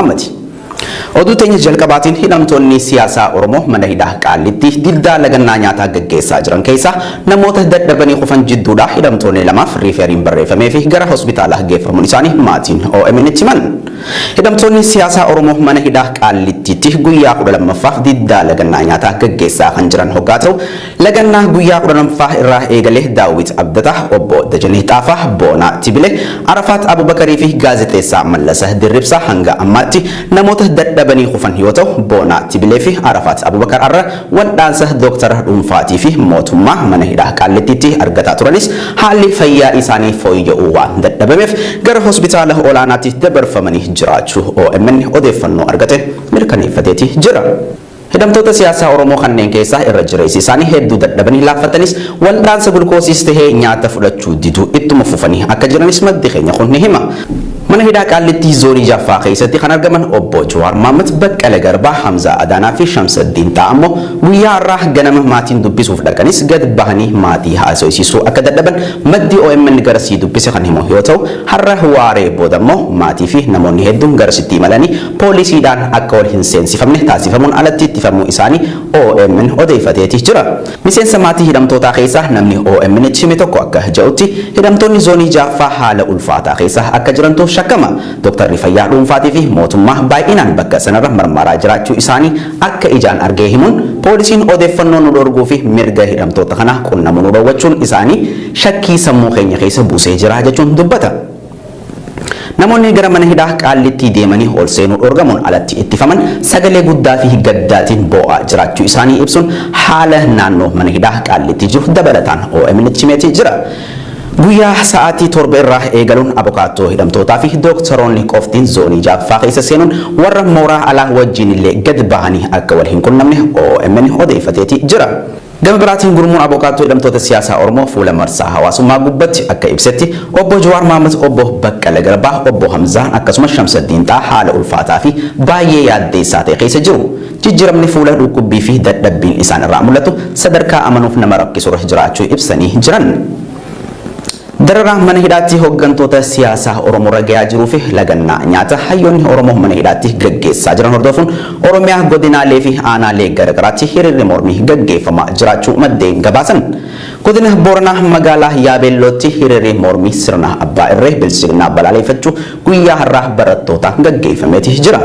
Amati. Oduu teenya jalqabaatiin hidhamtoonni siyaasaa Oromoo mana hidhaa Qaalitti diddaa lagannaa nyaataa gaggeessaa jiran keessaa namoota dadhabanii kufan jidduudha hidhamtoonni lamaaf riiferiin barreeffamee fi gara hospitaalaa geeffamuun isaanii maatiin OMN himan. Hidhamtoonni siyaasaa Oromoo mana hidhaa Qaalittiitti guyyaa 12ffaaf diddaa lagannaa nyaataa gaggeessaa kan jiran hoggaa ta'u lagannaa guyyaa 12ffaa irraa eegalee Daawit Abdataa, Obbo Dajanee Xaafaa, Boonaa Tibilee, Arafaat Abubakarii fi gaazexeessaa Mallasa Dirribsaa hanga ammaatti namoota dadhabanii kufan yoo ta'u Boonaa Tibilee fi Arafaat Abubakar arra wal'aansa Dooktara dhuunfaatii fi mootummaa mana hidhaa Qaalittiitti argataa turanis haalli fayyaa isaanii fooyya'uu waan dadhabameef gara hospitaala olaanaatti dabarfamanii jiraachuu OMN odeeffannoo argate mirkaneeffateeti jira. Hidhamtoota siyaasaa Oromoo kanneen keessaa irra jireessi isaanii hedduu dadhabanii laaffatanis wal'aansa gulkoosiis tahee nyaata fudhachuu diduu ittuma fufanii akka jiranis maddi keenya kun ni hima. Mana hidhaa Qaalitti zoonii Jaffaa keessatti kan argaman Obbo Jawaar Mohaammed, Baqqalee Garbaa, Hamzaa Adaanaa fi Shamsaddiin Taa'ammoo guyyaa irraa ganama maatiin dubbisuuf dhaqanis gad bahanii maatii haasofsiisuu akka dadhaban maddi OMN garasii dubbise kan himu yoo ta'u har'a waaree boodammoo maatii fi namoonni hedduun garasitti imalanii poolisiidhaan akka wal hin seensifamne taasifamuun alatti ittifamuu isaanii OMN odeeffateeti jira. Miseensa maatii hidhamtootaa keessaa namni OMN hime tokko akka jedhutti hidhamtoonni zoonii Jaffaa haala ulfaataa keessaa akka jirantu shakkama. Dr. Fayyaa dhuunfaatii fi mootummaa baay'inaan bakka sanarra marmaraa jiraachuu isaanii akka ijaan argee himuun poolisiin odeeffannoo nu dhorguu fi mirga hidhamtoota kana qunnamuu nu dhowwachuun isaanii shakkii sammuu keenya keessa buusee jira jechuun dubbata. Namoonni gara mana hidhaa Qaalitti deemanii ol seenuu dhorgamuun alatti ittifaman sagalee guddaa fi gaddaatiin boo'aa jiraachuu isaanii ibsuun haala naannoo mana hidhaa Qaalitti jiru dabalataan OMN himeetii jira. Guyyaa sa'aatii 7 irraa eegaluun abokaattoo hidhamtootaa fi doktoroonni qoftiin zoonii Jaffaa keessa seenuun warra mooraa alaa wajjin illee gad bahanii akka wal hin qunnamne OMN odeeffateeti jira. Gama biraatiin gurmuun abokaattoo hidhamtoota siyaasaa Oromoo fuula marsaa hawaasummaa gubbatti akka ibsetti Obbo Jawaar Mohaammed, Obbo Baqqalee Garbaa, Obbo Hamzaan akkasumas Shamsaddiin Taa'aa haala ulfaataa fi baay'ee yaaddeessaa ta'e keessa jiru. Jijjiiramni fuula dhukkubbii fi dadhabbiin isaan irraa mul'atu sadarkaa amanuuf nama rakkisurra jiraachuu ibsanii jiran. Darara mana hidhaatti hooggantoota siyaasaa Oromoo ragayaa jiruu fi lagannaa nyaata hayyoonni Oromoo mana hidhaatti gaggeessaa jiran hordofuun Oromiyaa godinaalee fi aanaalee garagaraatti hiriirri mormii gaggeeffamaa jiraachuu maddeen gabaasan. Godina Booranaa magaalaa Yaabeellootti hiriirri mormii sirna abbaa irree bilisignaa balaaleffachuu guyyaa har'aa barattoota gaggeeffameeti jira.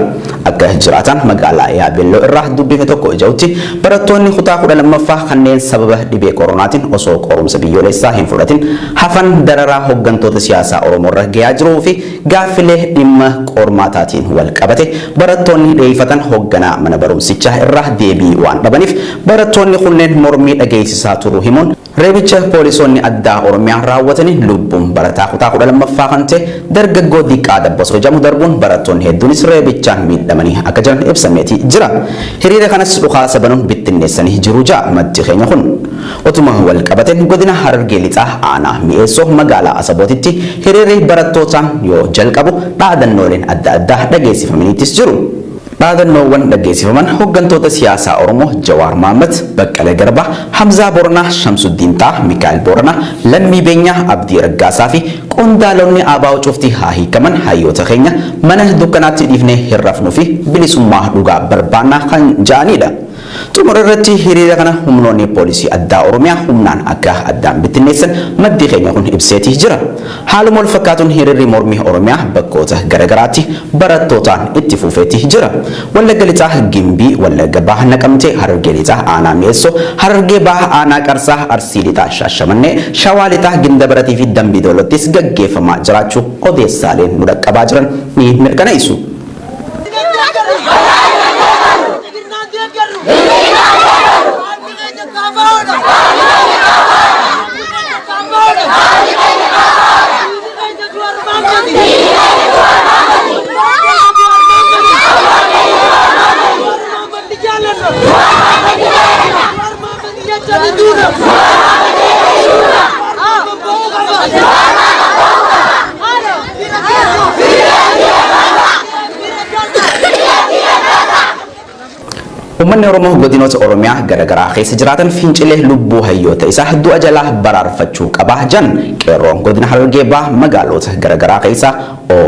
Akka jiraatan magaalaa Yaabeelloo irraa dubbifne tokko ija'utti barattoonni kutaa 12ffaa kanneen sababa dhibee koronaatiin osoo qorumsa biyyoolessaa hin fudhatin hafan dararaa hooggantoota siyaasaa Oromoo irra gahaa jiruu fi gaaffilee dhimma qormaataatiin wal qabate barattoonni dheeffatan hoogganaa mana barumsichaa irraa deebii waan dhabaniif barattoonni kunneen mormii dhageessisaa turuu himuun reebicha poolisoonni addaa Oromiyaa raawwatanii lubbuun barataa kutaa 12ffaa kan ta'e dargaggoo Diqqaa Dabbasoo jedhamu darbuun barattoonni hedduunis reebichaan miidhamanii akka jiran ibsameeti jira. Hiriira kanas dhukaasa banuun bittinneessanii jiru ja'a maddi keenya kun. Otuma wal qabateen godina Harargee Lixaa aanaa mi'eessoo magaalaa Asabootitti hiriirri barattootaan yoo jalqabu dhaadannooleen adda addaa dhageessifamaniitis jiru. Dhaadannoowwan dhageessifaman hooggantoota siyaasaa Oromoo Jawaar Mohaammed, Baqqalee Garbaa, Hamzaa Booranaa, Shamsuddiin Taa'aa, Mikaa'el Booranaa, Lammii Beenyaa, Abdii Raggaasaa fi qondaalonni ABO cuftii haa hiikaman hayyoota keenya mana dukkanaatti dhiifnee hin rafnuu fi bilisummaa dhugaa barbaannaa kan ja'anidha. Xumura irratti hiriira kana humnoonni poolisii addaa Oromiyaa humnaan akka addaan bittinneessan maddi keenya kun ibseetii jira. Haaluma wal fakkaatuun hiriirri mormii Oromiyaa bakkoota garagaraatti barattootaan itti fufeetii jira. Wallagga Lixaa Gimbii, Wallagga Bahaa Naqamtee, Harargee Lixaa aanaa Mi'eessoo, Harargee Bahaa aanaa Qarsaa, Arsii Lixaa Shaashamannee, Shawaa Lixaa Gindabaratii fi Dambii Doolottis gaggeeffamaa jiraachuu odeessaaleen nu dhaqqabaa jiran ni mirkaneessu. Uummanni Oromoo godinoota Oromiyaa garaagaraa keessa jiraatan fincilee lubbuu hayyoota isaa du'a jalaa baraarfachuu qaba jan qeerroon godina Harargee Bahaa magaalota garaagaraa keessa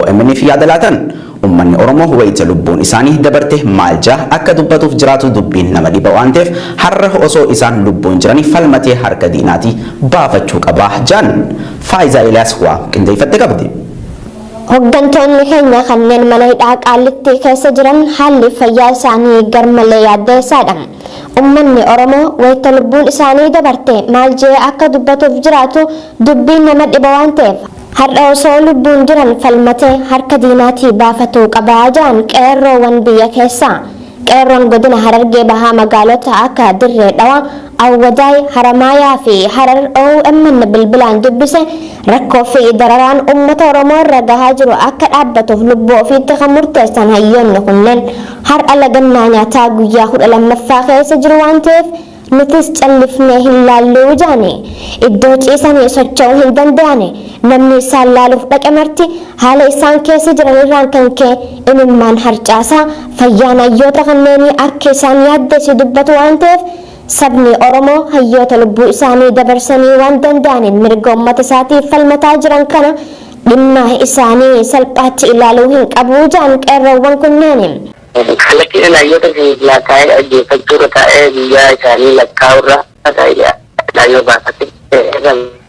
OMN'f yaada laatan. Uummanni Oromoo wayita lubbuun isaanii dabarte maal jaa akka dubbatuuf jiraatu dubbiin nama dhiba waan ta'eef har'a osoo isaan lubbuun jiranii falmatee harka diinaatii baafachuu qaba jan Faayisaa Eliyaas waa qindeeffatte qabdi. Hooggantoonni keenya kanneen mana hidhaa Qaallittii keessa jiran haalli fayyaa isaanii garmalee yaaddeessaadha. Uummanni Oromoo wayita lubbuun isaanii dabarte maal jee akka dubbatuuf jiraatu dubbiin nama dhiba waan ta'eef har'a osoo lubbuun jiran falmatee harka diinaatii baafatuu qaba jaan qeerroowwan biyya keessaa. Qeerroon godina Harargee Bahaa magaalota akka Dirree Dhawaa, Awwadaay, Haramaayaa fi Harar OMN bilbilaan dubbise rakkoo fi dararaan uummata Oromoo irra gahaa jiru akka dhaabbatuuf lubbuu ofiitti kan murteessan hayyoonni kunneen har'a lagannaa nyaataa guyyaa 12ffaa keessa jiru waan ta'eef nutis callifnee hin laalluu jaane iddoo ciisanii socho'uu hin danda'ane namni isaan laaluuf dhaqe marti haala isaan keessa jiran irraan kan ka'e imimmaan harcaasaa fayyaan hayyoota kanneenii akka isaan yaaddeessi dubbatu waan ta'eef sabni Oromoo hayyoota lubbuu isaanii dabarsanii waan danda'aniin mirga uummata isaatiif falmataa jiran kana dhimma isaanii salphaatti ilaaluu hin qabu jaan qeerroowwan kunneen. Kalaqina hayyoota keenya taa'ee dhaggeeffachuudha taa'ee biyyaa isaanii lakkaa'urra taa'ee baafate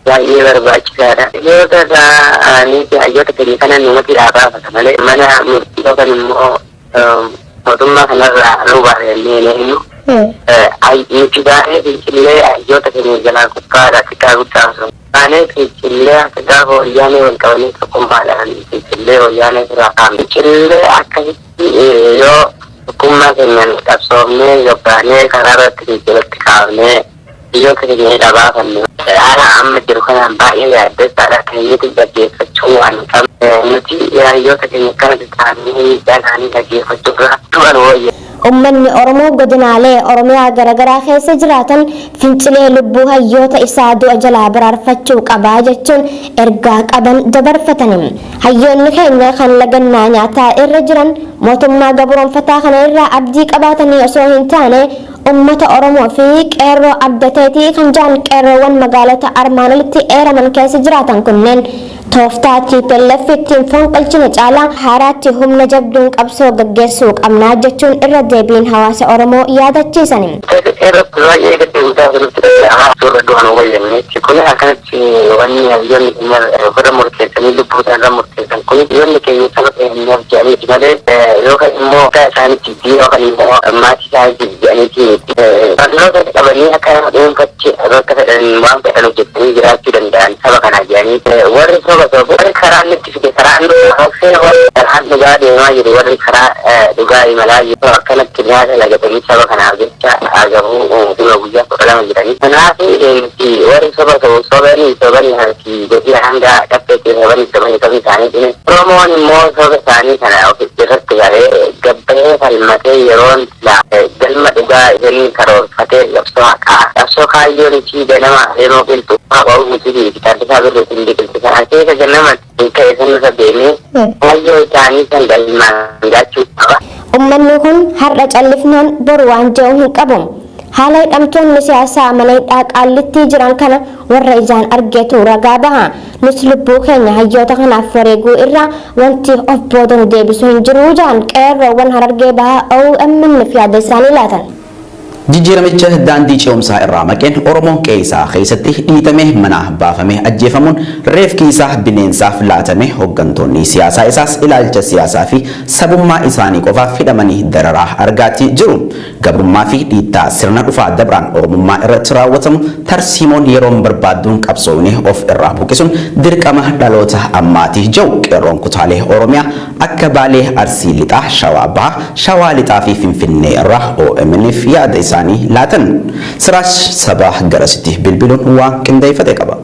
baay'ee barbaachisaadha. Hayyoota isaanii hayyoota keenya kana nuumatti baafata malee mana murtii yookaan immoo mootummaa kanarraa rubaaree eenyu nuti baay'ee fincillee hayyoota keenya jalaa gubbaadha xiqqaa guddaa osoo baanee fincillee akka gaafa wayyaanee wal qabanii tokkummaadhaan fincillee wayyaanee irraa kaa'ame fincillee akkasitti yoo tokkummaa keenyan qabsoomnee yobbaanee karaa irratti fincilatti kaa'amnee hayyoota keenya dhabaafanne haala amma jiru kanaan baay'ee yaaddeessaadha keenyatti dhaggeeffachuu waan qabne nuti hayyoota keenya kanatti ta'anii dhagaanii dhaggeeffachuurra du'an wayya. Uummanni Oromoo godinaalee Oromiyaa garaagaraa keessa jiraatan fincilee lubbuu hayyoota isaa du'a jalaa baraarfachuu qaba jechuun ergaa qaban dabarfatanii. Hayyoonni keenya kan lagannaa nyaataa irra jiran mootummaa gabroonfataa kana irraa abdii qabaatanii osoo hin taane ummata Oromoo fi qeerroo abdateetii kan jaan qeerroowwan magaalota armaan olitti eeraman keessa jiraatan kunneen tooftaa TPLF ittiin fonqolchine caalaa haaraatti humna jabduun qabsoo gaggeessuu qabnaa jechuun irra deebiin hawaasa Oromoo yaadachiisani. Kun akkanatti wanni hayyoonni keenya fira murteessanii lubbuu isaanirra murteessan kun hayyoonni keenya saba keenyaaf jedhaniiti malee yookaan immoo akka isaanitti yookaan immoo maatii isaaniitiif jedhaniiti. Wantoota qabanii akka dhuunfatti bakka fedhan waan fedhan hojjetanii jiraachuu danda'an saba kanaa jedhanii warri warri karaa nutti fide karaa karaan dhugaa deemaa jiru warri karaa dhugaa imalaa jiru akkanatti nyaata lagatanii saba kanaaf jecha agabuu dhuma guyyaa 12 jiranii. Kanaaf warri sobanii harki godina hanga dhapheetti sobanii isaanii dhine. Oromoon immoo soba isaanii kana irratti garee gabbahee falmatee yeroon galma dhugaa isaanii karoorfatee qabsoo kaayyoon itti ganama yeroo qilxu waaqa'uu miti bitaasaa birreetiin biqilti kana keessa gannaman ka'e sanirra deemee kaayyoo isaanii san galmaan gaachuu qaba. Uummanni kun har'a callifnaan boru waan je'u hin qabu. Haala hidhamtoonni siyaasaa mana hidhaa Qaallittii jiran kana warra ijaan argeetu ragaa baha. Nus lubbuu keenya hayyoota kanaaf wareeguu irraa wanti of booda nu deebisuu hin jiru jaan qeerroowwan Harargee Bahaa OMN'f yaada isaanii laatan. Jijjiiramicha daandii ce'umsaa irraa maqeen Oromoon qeessaa keessatti dhiitame mana baafame ajjeefamuun reefki isaa bineensaaf laatame hooggantoonni siyaasaa isaas ilaalcha siyaasaa fi sabummaa isaanii qofaaf hidhamanii dararaa argaatti jiru. Gabrummaa fi dhiittaa sirna dhufaa dabraan Oromummaa irratti raawwatamu tarsiimoon yeroon barbaadduun qabsoofne of irraa buqqisuun dirqama dhaloota ammaatiif jiru. Qeerroon kutaalee Oromiyaa akka Baalee, Arsii Lixaa, Shawaa Bahaa, Shawaa Lixaa fi Finfinnee irraa OMN'f yaada isaanii laatan. Siraaj sabaa garasitti bilbiluun waan qindeeffate qaba.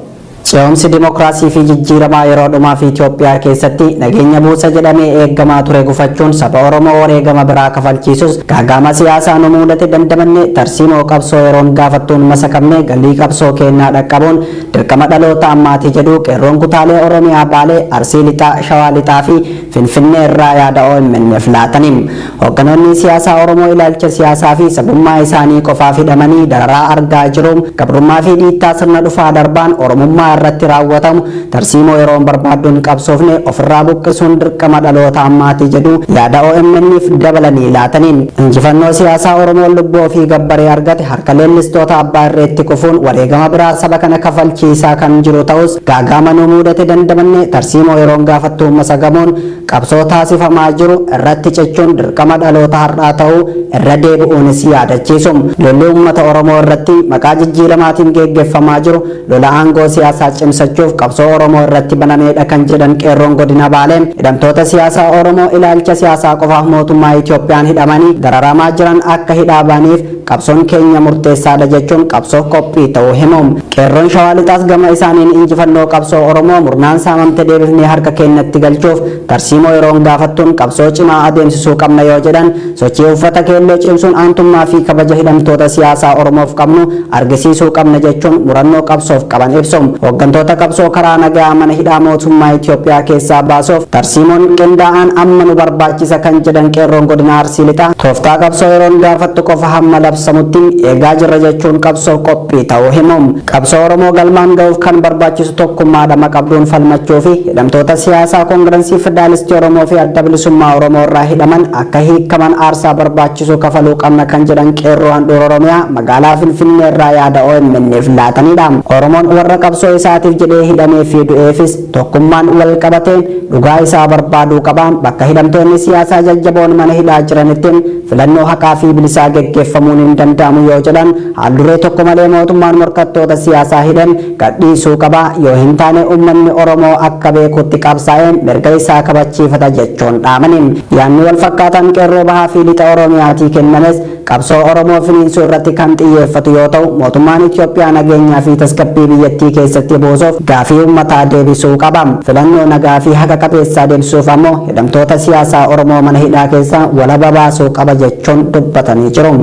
Ce'umsi dimookiraasii fi jijjiiramaa yeroo dhumaa fi Itoophiyaa keessatti nageenya buusa jedhamee eeggamaa ture gufachuun saba Oromoo wareegama biraa kafalchiisus gaagama siyaasaa nu mudate dandamanne tarsiimoo qabsoo yeroon gaafattuun masakamne galii qabsoo kennaa dhaqqabuun dirqama dhaloota ammaati jedhu qeerroon kutaalee Oromiyaa Baalee Arsii Lixaa Shawaa Lixaa fi Finfinnee irraa yaada OMN'f laataniin hogganoonni siyaasaa Oromoo ilaalcha siyaasaa fi sabummaa isaanii qofaaf hidhamanii dararaa argaa jiruun gabrummaa fi dhiittaa sirna dhufaa darbaan Oromummaa irratti raawwatamu tarsiimoo yeroon barbaadduun qabsoofne ofirraa buqqisuun dirqama dhaloota ammaati jedhu yaada OMN'f dabalanii laataniin injifannoo siyaasaa Oromoon lubbuu ofii gabbaree argate harka leellistoota abbaa irreetti kufuun wareegama biraa saba kana kafalchiisaa kan jiru ta'us gaagama nu mudate dandamanne tarsiimoo yeroon gaafattuu masagamuun qabsoo taasifamaa jiru irratti cichuun dirqama dhaloota har'aa ta'uu irra deebi'uunis yaadachiisum lolli uummata Oromoo irratti maqaa jijjiiramaatiin geggeeffamaa jiru lola aangoo siyaasaa cimsachuuf qabsoo Oromoo irratti banameedha kan jedhan qeerroon godina Baalee hidhamtoota siyaasaa Oromoo ilaalcha siyaasaa qofaaf mootummaa Itoophiyaan hidhamanii dararamaa jiran akka hidhaa baniif qabsoon keenya murteessaadha jechuun qabsoo qophii ta'uu himuun qeerroon Shawaa Lixaas gama isaaniin injifannoo qabsoo Oromoo murnaan saamamte deebifnee harka keenyatti galchuuf tarsiimoo yeroon gaafattuun qabsoo cimaa adeemsisuu qabna yoo jedhan sochii uffata keelloo cimsuun aantummaa fi kabaja hidhamtoota siyaasaa Oromoof qabnu argisiisuu qabna jechuun murannoo qabsoof qaban ibsum hooggantoota qabsoo karaa nagaa mana hidhaa mootummaa Itoophiyaa keessaa baasuuf tarsiimoon qindaa'aan amma nu barbaachisa kan jedhan qeerroon godina Arsii Lixaa tooftaa qabsoo yeroon gaafattu qofa hamma labsamutti eegaa jirra jechuun qabsoo qophii ta'uu himuun qabsoo Oromoo galmaan ga'uuf kan barbaachisu tokkummaa dhama qabduun falmachuu fi hidhamtoota siyaasaa koongirensii federaalistii Oromoo fi adda bilisummaa Oromoo irraa hidhaman akka hiikaman aarsaa barbaachisu kafaluu qabna kan jedhan qeerroo handhuura Oromiyaa magaalaa Finfinnee irraa yaada OMN'f laatanidha. Oromoon warra qabsoo isaatiif jedhee hidhamee fi du'eefis tokkummaan wal qabateen dhugaa isaa barbaaduu qaba. Bakka hidhamtoonni siyaasaa jajjaboon mana hidhaa jiranitti filannoo haqaa fi bilisaa geggeeffamuun hin danda'amu yoo jedhan haalduree tokko malee mootummaan morkattoota siyaasaa hidhan gadhiisuu qaba. Yoo hin taane uummanni Oromoo akka beekutti qabsaa'ee mirga isaa kabachiifata jechuun dhaamaniin yaanni wal fakkaatan qeerroo bahaa fi lixa Oromiyaatii kennames qabsoo Oromoo finiinsuu irratti kan xiyyeeffatu yoo ta'u mootummaan Itoophiyaa nageenyaa fi tasgabbii biyyattii keessatti buusuuf gaafii uummataa deebisuu qaba. Filannoo nagaa fi haqa qabeessaa deebisuuf ammoo hidhamtoota siyaasaa Oromoo mana hidhaa keessaa walaba baasuu qaba jechuun dubbatanii jiru.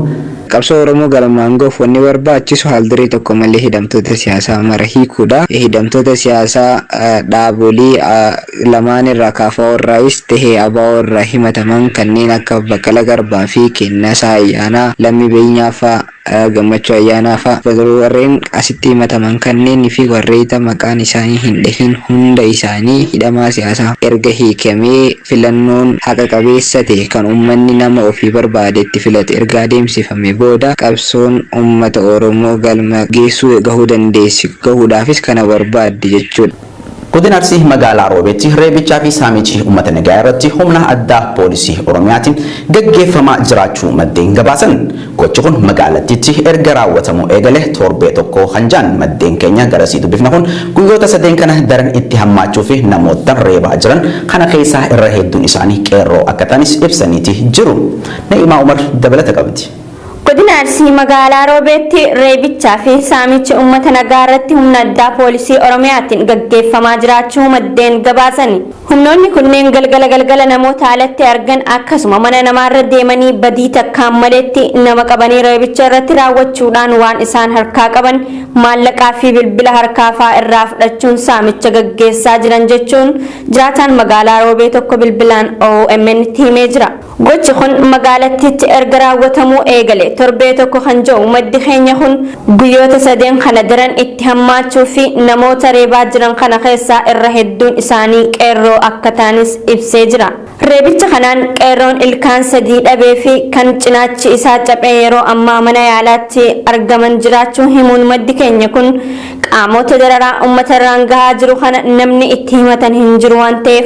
Qabsoo Oromoo galmaan ga'uuf wanni barbaachisu haalduree tokko malee hidhamtoota siyaasaa mara hiikuudha. Hidhamtoota siyaasaa dhaabolee lamaan irraa KFO irraayis tahee ABO irraa himataman kanneen akka Baqqalaa Garbaa fi Kennasaa Ayyaanaa, Lammii Beenyaa fa'aa, Gammachuu Ayyaanaa fa'aa warreen asitti himataman kanneen fi warreeta maqaan isaanii hin dhahin hunda isaanii hidhamaa siyaasaa erga hiikamee filannoon haqa qabeessa ta'e kan uummanni nama ofii barbaadetti filate erga adeemsifame booda qabsoon uummata Oromoo galma geessuu gahuu dandeessi gahuudhaafis kana barbaadde jechuudha. Godina Arsii magaalaa Roobeetti reebichaa fi saamichi uummata nagaa irratti humna addaa poolisii Oromiyaatiin gaggeeffamaa jiraachuu maddeen gabaasan. Gochi kun magaalattiitti erga raawwatamuu eegale torbee tokko hanjaan maddeen keenya garasii dubbifna kun guyyoota sadeen kana daran itti hammaachuu fi namoota reebaa jiran kana keessaa irra hedduun isaanii qeerroo akka ta'anis ibsaniiti jiru. Na'imaa Umar dabalata qabdi. Godina Arsii magaalaa Roobeetti reebichaa fi saamichi uummata nagaa irratti humna addaa poolisii Oromiyaatiin gaggeeffamaa jiraachuu maddeen gabaasan. Humnoonni kunneen galgala namoota alatti argan akkasuma mana namaarra deemanii badii takkaan maletti nama qabanii reebicha irratti raawwachuudhaan waan isaan harkaa qaban maallaqaa fi bilbila harkaa fa'aa irraa fudhachuun saamicha gaggeessaa jiran jechuun jiraataan magaalaa Roobee tokko bilbilaan OMN'tti himee jira. Gochi kun magaalattiitti erga raawwatamuu eegale torbee tokko kan jiru maddi keenya kun guyyoota sadeen kana daran itti hammaachuu fi namoota reebaa jiran kana keessaa irra hedduun isaanii qeerroo akka ta'anis ibsee jira. Reebicha kanaan qeerroon ilkaan sadii dhabee fi kan cinaachi isaa caphee yeroo ammaa mana yaalaatti argaman jiraachuu himuun maddi keenya kun qaamota dararaa uummata irraan gahaa jiru kana namni itti himatan hin jiru waan ta'eef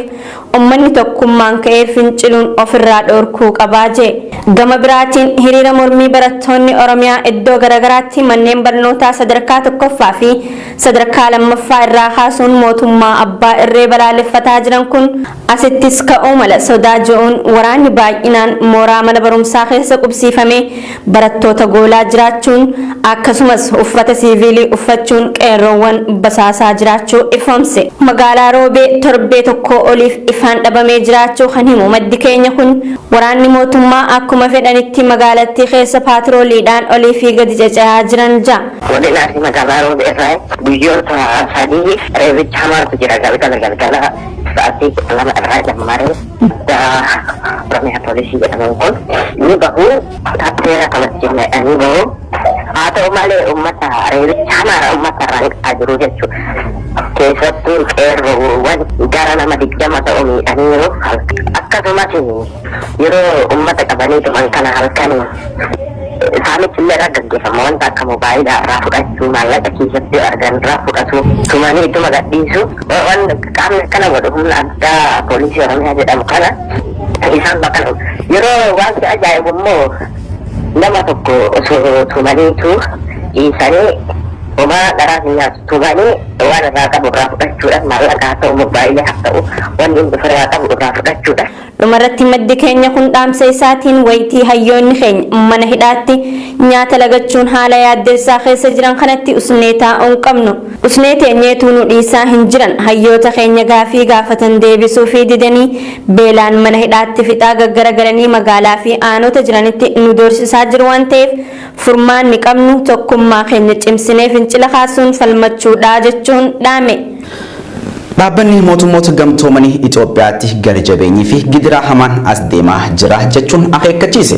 ummanni tokkummaan ka'ee finciluun ofirraa dhorkuu qabaa jee. Gama biraatiin hiriira mormii barattoonni Oromiyaa iddoo garaagaraatti manneen barnootaa sadarkaa tokkoffaa fi sadarkaa lammaffaa irraa kaasuun mootummaa abbaa irree balaaleffataa jiran kun asittis ka'uu mala sodaa je'uun waraanni baay'inaan mooraa mana barumsaa keessa qubsiifamee barattoota goolaa jiraachuun akkasumas uffata siiviilii uffachuun qeerroowwan basaasaa jiraachuu ifoomse. Magaalaa Roobee torbee tokko oliif ifaan dhabamee jiraachuu kan himu maddi keenya kun waraanni mootummaa akkuma fedhanitti magaalattii keessa paatrooliidhaan olii fi gadi caca'aa jiran ja'a. Godinaatti magaalaa Roobee irraa guyyoota sadii reebicha hamaatu jira galgala sa'aatii 2 irraa jalqabee Oromiyaa poolisii jedhamuun kun ni bahu taatteera kabachiifne ni bahu haa ta'u malee uummata reebicha hamaa uummata irraa dhiqaa jiru jechuudha. Keessattuu qeerroowwan gara nama 20 ta'u miidhaniiru akkasumas yeroo uummata qabanii tuman kana halkan saamichi illee gaggeeffama wanta akka mobaayilaa irraa fudhachuu maallaqa keessatti argan irraa fudhatu tumanii ittuma gadhiisu waan qaamni akkana godhu humna addaa poolisii Oromiyaa jedhamu kana isaan bakka yeroo wanti ajaa'ibu immoo nama tokko osoo tumaniitu dhiisanii homaa garaa hin nyaatu tumanii waan irraa qabu irraa fudhachuudhaan maallaqa haa ta'u mobaayilii haa ta'u wanni inni ofirraa qabu irraa fudhachuudhaan. Dhumarratti maddi keenya kun dhaamsa isaatiin wayitii hayyoonni keenya mana hidhaatti nyaata lagachuun haala yaaddeessaa keessa jiran kanatti usnee taa'uun qabnu. Usnee teenyeetuu nu dhiisaa hin jiran hayyoota keenya gaafii gaafatan deebisuu fi didanii beelaan mana hidhaatti fixaa gaggaragalanii magaalaa fi aanota jiranitti nu doorsisaa jiru waan ta'eef furmaanni qabnu tokkummaa keenya cimsinee fincila kaasuun falmachuudha jechuun dhaame. Dhaabbanni mootummoota gamtoomanii Itoophiyaatti gadi jabeenyii fi gidiraa hamaan as deemaa jira jechuun akeekkachiise.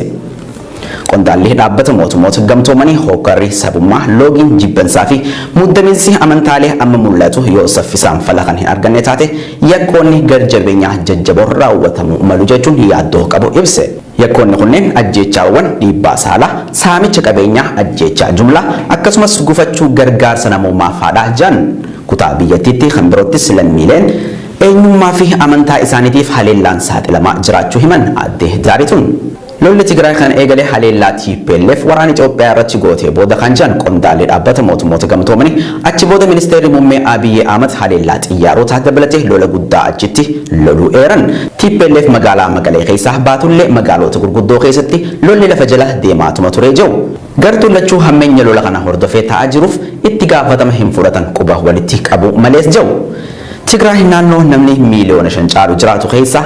Qondaalli dhaabbata mootummoota gamtoomanii hookarri sabummaa loogiin jibbansaa fi muddamiinsi amantaalee amma mul'atu yoo saffisaan fala kan hin arganne taate yakkoonni gadi jabeenyaa jajjaboo raawwatamuu malu jechuun yaaddoo qabu ibse. Yakkoonni kunneen ajjeechaawwan dhiibbaa saalaa, saamicha qabeenyaa, ajjeechaa jumlaa akkasumas gufachuu gargaarsa namummaa faadhaa jiran. Kutaa biyyattiitti kan biroottis lammiileen eenyummaa fi amantaa isaaniitiif haleellaan saaxilamaa jiraachuu himan addee Daariituun. Lolli Tigraay kan eegale haleellaa TPLF waraana Itoophiyaa irratti gootee booda kan jiran qondaalli dhaabbata mootummoota gamtoomanii achi booda ministeerri muummee Abiyyi Ahmad haleellaa xiyyaarotaa dabalatee lola guddaa achitti loluu eeran. TPLF magaalaa Maqalee keessaa baatullee magaalota gurguddoo keessatti lolli lafa jala deemaatuma ture jiru. Gartuun lachuu hammeenya lola kana hordofee taa'aa jiruuf itti gaafatama hin fudhatan quba walitti qabu malees jiru. Tigraay naannoo namni miiliyoona 5 caalu jiraatu keessa